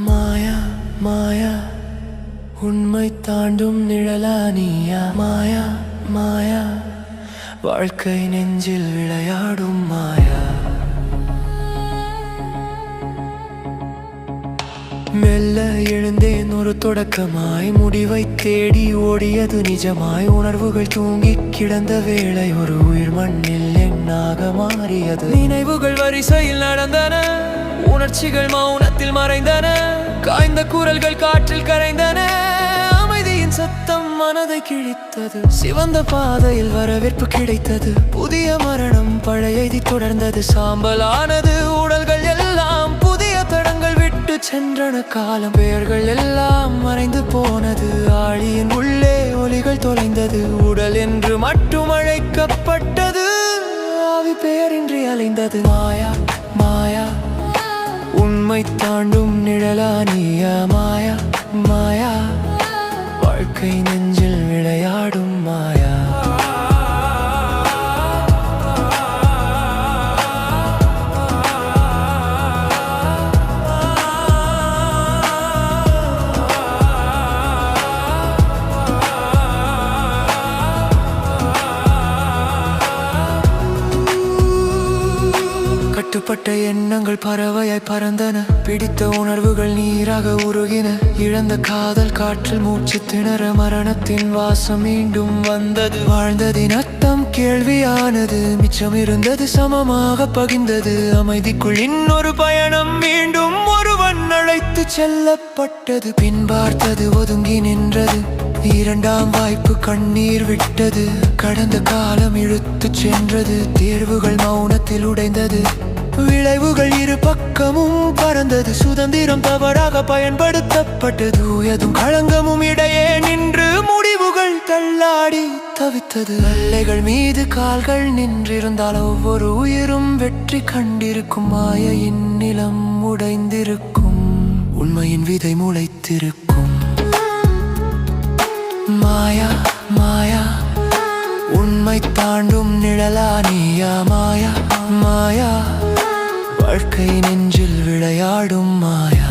மாயா மாயா உண்மை தாண்டும் நிழலானியா மாயா மாயா வாழ்க்கை நெஞ்சில் விளையாடும் மாயா மெல்ல எழுந்தேன் ஒரு தொடக்கமாய் முடிவை தேடி ஓடியது நிஜமாய் உணர்வுகள் தூங்கி கிடந்த வேளை ஒரு உயிர் மண்ணில் எண்ணாக மாறியது நினைவுகள் வரிசையில் நடந்தன உணர்ச்சிகள் மௌனத்தில் மறைந்தன காய்ந்த குரல்கள் காற்றில் கரைந்தன அமைதியின் சத்தம் மனதை கிழித்தது சிவந்த பாதையில் வரவேற்பு கிடைத்தது புதிய மரணம் பழையதை தொடர்ந்தது சாம்பலானது உடல்கள் எல்லாம் புதிய தடங்கள் விட்டு சென்றன காலம் பெயர்கள் எல்லாம் மறைந்து போனது ஆழியின் உள்ளே ஒலிகள் தொலைந்தது உடல் என்று மட்டும் அழைக்கப்பட்டது ஆவி பெயரின்றி அலைந்தது மாயா மாயா உண்மை தாண்டும் நிழலானியா மாயா மாயா வாழ்க்கை நெஞ்சில் விளையாடும் மாயா கட்டுப்பட்ட எண்ணங்கள் பறவையாய் பறந்தன பிடித்த உணர்வுகள் நீராக உருகின இழந்த காதல் காற்றில் மூச்சு திணற மரணத்தின் வாசம் மீண்டும் வந்தது வாழ்ந்ததின் அர்த்தம் கேள்வியானது மிச்சம் இருந்தது சமமாக பகிர்ந்தது அமைதிக்குள் இன்னொரு பயணம் மீண்டும் ஒருவன் அழைத்து செல்லப்பட்டது பின் பார்த்தது ஒதுங்கி நின்றது இரண்டாம் வாய்ப்பு கண்ணீர் விட்டது கடந்த காலம் இழுத்து சென்றது தேர்வுகள் மௌனத்தில் உடைந்தது விளைவுகள் இரு பக்கமும் பறந்தது சுதந்திரம் தவறாக பயன்படுத்தப்பட்டது தூயதும் களங்கமும் இடையே நின்று முடிவுகள் தள்ளாடி தவித்தது எல்லைகள் மீது கால்கள் நின்றிருந்தால் ஒவ்வொரு உயிரும் வெற்றி கண்டிருக்கும் மாயையின் நிலம் உடைந்திருக்கும் உண்மையின் விதை முளைத்திருக்கும் மாயா மாயா உண்மை தாண்டும் நிழலானியா மாயா மாயா வாழ்க்கை நெஞ்சில் விளையாடும் மாயா